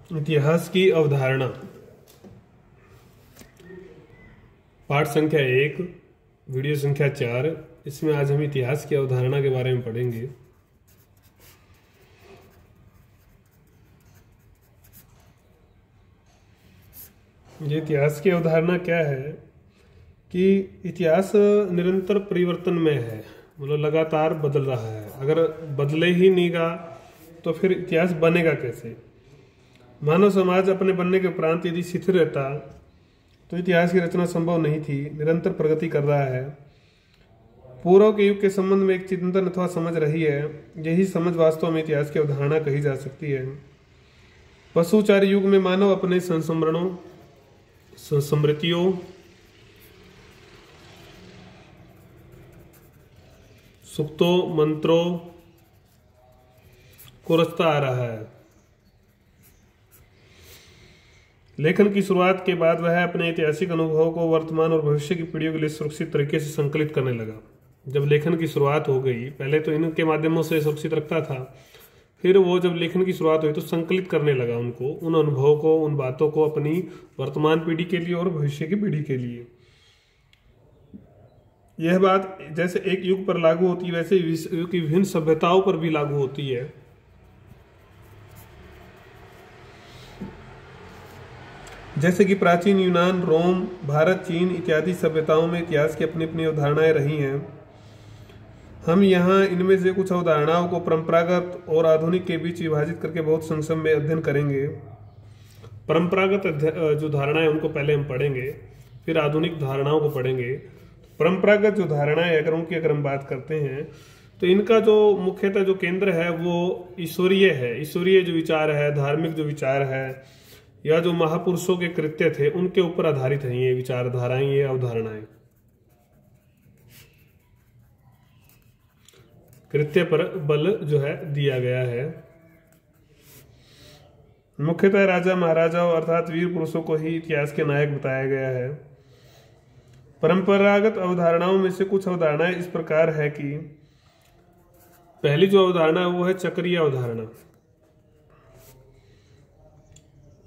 इतिहास की अवधारणा, पाठ संख्या 1, वीडियो संख्या 4। इसमें आज हम इतिहास की अवधारणा के बारे में पढ़ेंगे। ये इतिहास की अवधारणा क्या है कि इतिहास निरंतर परिवर्तन में है, मतलब लगातार बदल रहा है। अगर बदले ही नहीं गा तो फिर इतिहास बनेगा कैसे। मानव समाज अपने बनने के उपरांत यदि शिथिल रहता तो इतिहास की रचना संभव नहीं थी। निरंतर प्रगति कर रहा है। पूर्व के युग के संबंध में एक चिंतन अथवा समझ रही है। यही समझ वास्तव में इतिहास की अवधारणा कही जा सकती है। पशुचारी युग में मानव अपने संस्मरणों, स्मृतियों, सूक्तों, मंत्रों को रचता आ रहा है। लेखन की शुरुआत के बाद वह अपने ऐतिहासिक अनुभवों को वर्तमान और भविष्य की पीढ़ियों के लिए सुरक्षित तरीके से संकलित करने लगा। जब लेखन की शुरुआत हो गई, पहले तो इनके माध्यमों से सुरक्षित रखता था, फिर वो जब लेखन की शुरुआत हुई तो संकलित करने लगा उनको, उन अनुभवों को, उन बातों को अपनी वर्तमान पीढ़ी के लिए और भविष्य की पीढ़ी के लिए। यह बात जैसे एक युग पर लागू होती है वैसे युग की विभिन्न सभ्यताओं पर भी लागू होती है। जैसे कि प्राचीन यूनान, रोम, भारत, चीन इत्यादि सभ्यताओं में इतिहास की अपनी अपनी अवधारणाएं रही हैं। हम यहाँ इनमें से कुछ अवधारणाओं को परंपरागत और आधुनिक के बीच विभाजित करके बहुत संक्षेप में अध्ययन करेंगे। परंपरागत जो धारणाएं उनको पहले हम पढ़ेंगे, फिर आधुनिक धारणाओं को पढ़ेंगे। परंपरागत जो धारणाएं अगर हम बात करते हैं तो इनका जो मुख्यतः जो केंद्र है वो ईश्वरीय है। ईश्वरीय जो विचार है, धार्मिक जो विचार है, या जो महापुरुषों के कृत्य थे उनके ऊपर आधारित है ये विचारधाराएं, ये अवधारणाएं। कृत्य पर बल जो है दिया गया है। मुख्यतः राजा महाराजाओं अर्थात वीर पुरुषों को ही इतिहास के नायक बताया गया है। परंपरागत अवधारणाओं में से कुछ अवधारणाएं इस प्रकार है कि पहली जो अवधारणा है वो है चक्रीय अवधारणा।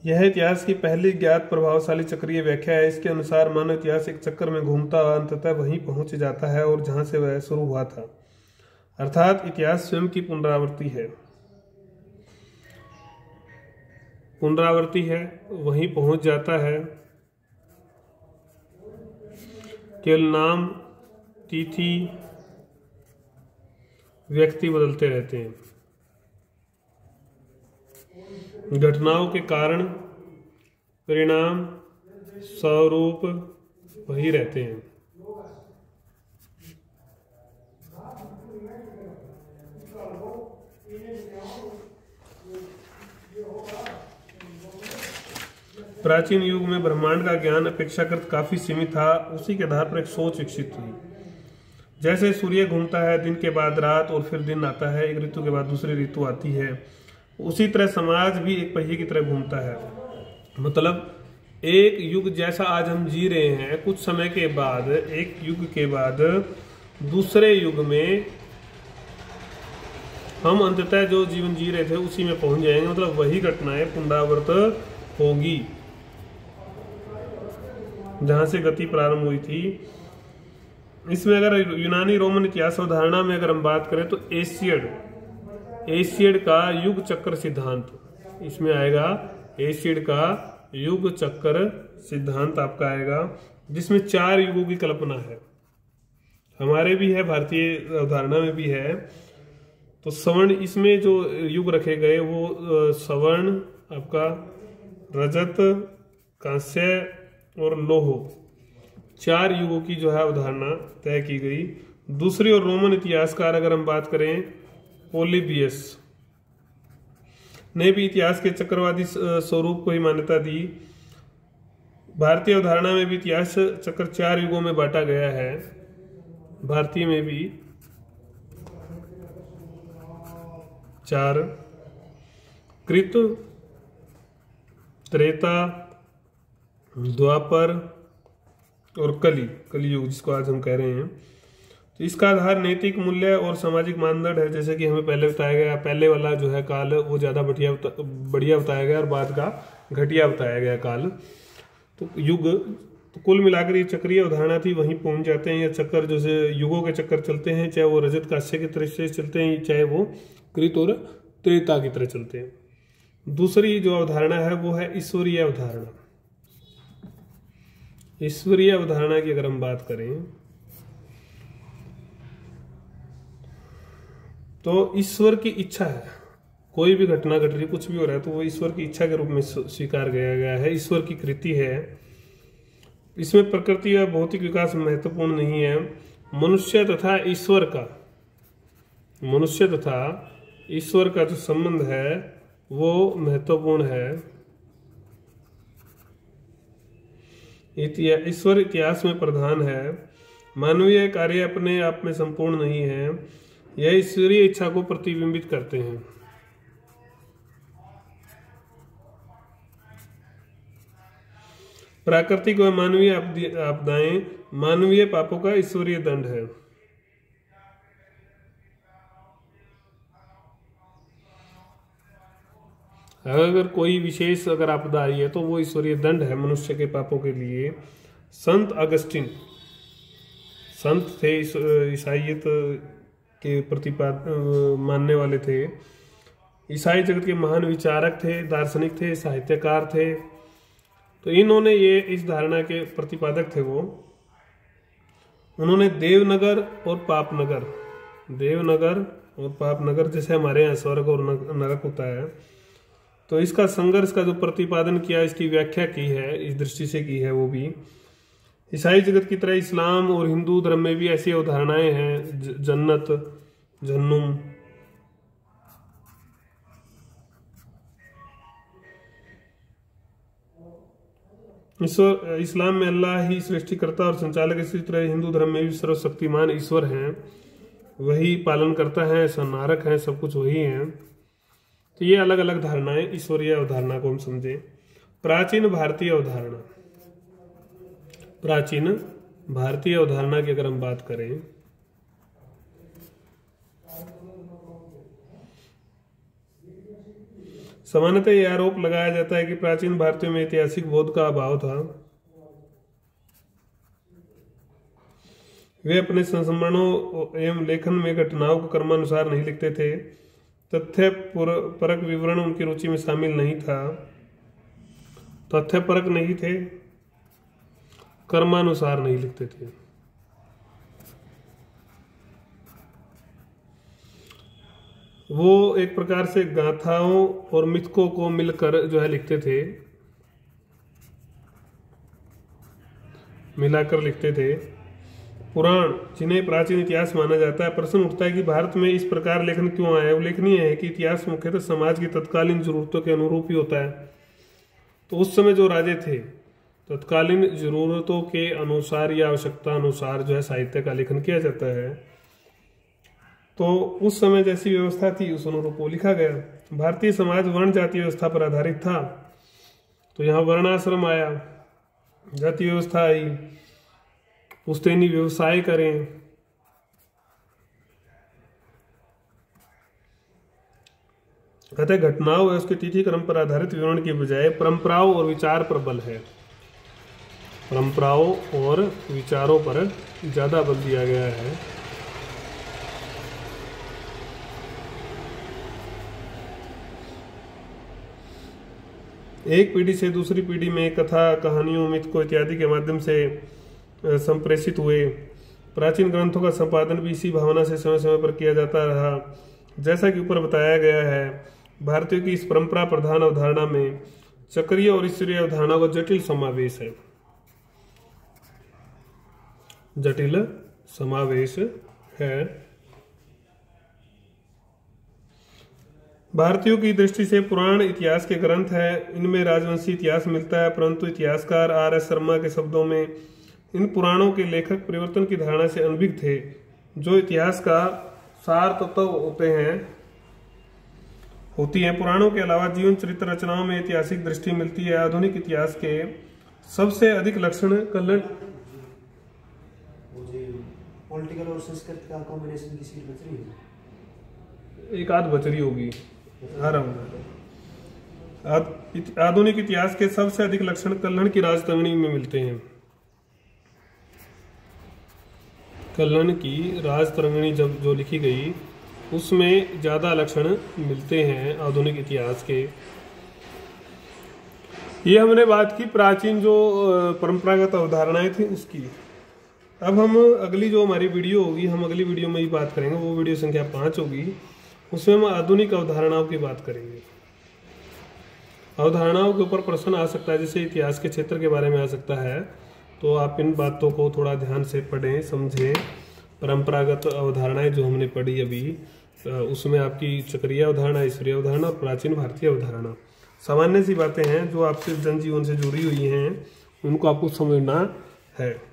यह इतिहास की पहली ज्ञात प्रभावशाली चक्रीय व्याख्या है। इसके अनुसार मानव इतिहास एक चक्कर में घूमता हुआ अंततः वहीं पहुंच जाता है और जहां से वह शुरू हुआ था, अर्थात इतिहास स्वयं की पुनरावृत्ति है। पुनरावृत्ति है, वहीं पहुंच जाता है। केवल नाम, तिथि, व्यक्ति बदलते रहते हैं। घटनाओं के कारण, परिणाम, स्वरूप वही रहते हैं। प्राचीन युग में ब्रह्मांड का ज्ञान अपेक्षाकृत काफी सीमित था। उसी के आधार पर एक सोच विकसित हुई। जैसे सूर्य घूमता है, दिन के बाद रात और फिर दिन आता है, एक ऋतु के बाद दूसरी ऋतु आती है, उसी तरह समाज भी एक पहिए की तरह घूमता है। मतलब एक युग जैसा आज हम जी रहे हैं, कुछ समय के बाद, एक युग के बाद दूसरे युग में हम अंततः जो जीवन जी रहे थे उसी में पहुंच जाएंगे। मतलब वही घटनाएं पुनरावृत होगी जहां से गति प्रारंभ हुई थी। इसमें अगर यूनानी रोमन इतिहास अवधारणा में अगर हम बात करें तो एशियड का युग चक्र सिद्धांत इसमें आएगा। एशियड का युग चक्र सिद्धांत आपका आएगा, जिसमें 4 युगों की कल्पना है। हमारे भी है, भारतीय अवधारणा में भी है। तो सवर्ण, इसमें जो युग रखे गए वो सवर्ण, आपका रजत, कांस्य और लोह, 4 युगों की जो है अवधारणा तय की गई। दूसरी और रोमन इतिहासकार अगर हम बात करें, पोलिबियस ने भी इतिहास के चक्रवादी स्वरूप को ही मान्यता दी। भारतीय अवधारणा में भी इतिहास चक्र 4 युगों में बांटा गया है। भारतीय में भी 4, कृत, त्रेता, द्वापर और कलियुग जिसको आज हम कह रहे हैं। तो इसका आधार नैतिक मूल्य और सामाजिक मानदंड है। जैसे कि हमें पहले बताया गया, पहले वाला जो है काल वो ज़्यादा बढ़िया बताया गया और बाद का घटिया बताया गया काल। तो युग, तो कुल मिलाकर ये चक्रीय अवधारणा थी, वहीं पहुंच जाते हैं। ये चक्कर जैसे युगों के चक्कर चलते हैं, चाहे वो रजत कांस्य की तरह से चलते हैं, चाहे वो कृत और त्रेता की तरह चलते हैं। दूसरी जो अवधारणा है वो है ईश्वरीय अवधारणा। ईश्वरीय अवधारणा की अगर हम बात करें तो ईश्वर की इच्छा है, कोई भी घटना घट रही, कुछ भी हो रहा है तो वो ईश्वर की इच्छा के रूप में स्वीकार किया गया है, ईश्वर की कृति है। इसमें प्रकृति या भौतिक विकास महत्वपूर्ण नहीं है। मनुष्य तथा ईश्वर का जो संबंध है वो महत्वपूर्ण है। ईश्वर इतिहास में प्रधान है। मानवीय कार्य अपने आप में संपूर्ण नहीं है, यह ईश्वरीय इच्छा को प्रतिबिंबित करते हैं। प्राकृतिक व मानवीय आपदाएं मानवीय पापों का ईश्वरीय दंड है। अगर कोई विशेष अगर आपदा आई है तो वो ईश्वरीय दंड है मनुष्य के पापों के लिए। संत अगस्टिन, संत थे, ईसाइयत के मानने वाले थे, ईसाई जगत के महान विचारक थे, दार्शनिक थे, साहित्यकार थे। तो इन्होंने ये इस धारणा के प्रतिपादक थे वो, उन्होंने देवनगर और पापनगर जैसे हमारे यहाँ स्वर्ग और नरक होता है, तो इसका संघर्ष का जो प्रतिपादन किया, इसकी व्याख्या की है, इस दृष्टि से की है वो भी। ईसाई जगत की तरह इस्लाम और हिंदू धर्म में भी ऐसी अवधारणाएं हैं, जन्नत, जहन्नुम। इस्लाम में अल्लाह ही सृष्टिकर्ता और संचालक, इसी तरह हिंदू धर्म में भी सर्वशक्तिमान ईश्वर हैं, वही पालन करता है, संहारक है, सब कुछ वही है। तो ये अलग अलग धारणाएं, ईश्वरीय अवधारणा को हम समझें। प्राचीन भारतीय अवधारणा की अगर हम बात करें सामान्यतः यह आरोप लगाया जाता है कि प्राचीन भारतीयों में ऐतिहासिक बोध का अभाव था। वे अपने संस्मरणों एवं लेखन में घटनाओं को क्रमानुसार नहीं लिखते थे। तथ्य परक विवरण उनकी रुचि में शामिल नहीं था। तथ्य परक नहीं थे, कर्मानुसार नहीं लिखते थे। वो एक प्रकार से गाथाओं और मिथकों को मिलकर जो है लिखते थे, मिलाकर लिखते थे। पुराण, जिन्हें प्राचीन इतिहास माना जाता है, प्रश्न उठता है कि भारत में इस प्रकार लेखन क्यों आया। उल्लेखनीय है कि इतिहास मुख्यतः समाज की तत्कालीन जरूरतों के अनुरूप ही होता है। तो उस समय जो राजे थे, तत्कालीन जरूरतों के अनुसार या आवश्यकता अनुसार जो है साहित्य का लेखन किया जाता है। तो उस समय जैसी व्यवस्था थी उस अनुरूप वो लिखा गया। भारतीय समाज वर्ण जाति व्यवस्था पर आधारित था, तो यहाँ वर्णाश्रम आया, जाति व्यवस्था आई, पुश्तैनी व्यवसाय करें। अतः घटनाओं व उसके तिथि क्रम पर आधारित विवरण के बजाय परंपराओं और विचार पर बल है। परंपराओं और विचारों पर ज्यादा बल दिया गया है। एक पीढ़ी से दूसरी पीढ़ी में कथा, कहानियों, मिथकों इत्यादि के माध्यम से संप्रेषित हुए। प्राचीन ग्रंथों का संपादन भी इसी भावना से समय समय पर किया जाता रहा। जैसा कि ऊपर बताया गया है, भारतीयों की इस परंपरा प्रधान अवधारणा में चक्रीय और ईश्वरीय अवधारणा का जटिल समावेश है। जटिल समावेश है। भारतीयों की दृष्टि से पुराण इतिहास के ग्रंथ है, इनमें राजवंशी इतिहास मिलता है, परंतु इतिहासकार R.S. शर्मा के शब्दों में इन पुराणों के लेखक परिवर्तन की धारणा से अनभिज्ञ थे। जो इतिहास का सार तत्व होती है। पुराणों के अलावा जीवन चरित्र रचनाओं में ऐतिहासिक दृष्टि मिलती है। आधुनिक इतिहास के सबसे अधिक लक्षण पॉलिटिकल और संस्कृत का कॉम्बिनेशन की सीट बच रही है? एक आध बच रही होगी। आधुनिक इतिहास के सबसे अधिक लक्षण कल्हण की राजतरंगिणी में मिलते हैं। कल्हण की राजतरंगिणी जब जो लिखी गई उसमें ज्यादा लक्षण मिलते हैं आधुनिक इतिहास के। ये हमने बात की प्राचीन जो परंपरागत अवधारणाएं थी उसकी। अब हम अगली जो हमारी वीडियो होगी, हम अगली वीडियो में ही बात करेंगे, वो वीडियो संख्या 5 होगी। उसमें हम आधुनिक अवधारणाओं की बात करेंगे। अवधारणाओं के ऊपर प्रश्न आ सकता है, जैसे इतिहास के क्षेत्र के बारे में आ सकता है, तो आप इन बातों को थोड़ा ध्यान से पढ़ें, समझें। परंपरागत अवधारणाएं जो हमने पढ़ी अभी, उसमें आपकी चक्रीय अवधारणा, ईश्वरीय अवधारणा, प्राचीन भारतीय अवधारणा, सामान्य सी बातें हैं जो आपसे जनजीवन से जुड़ी हुई हैं, उनको आपको समझना है।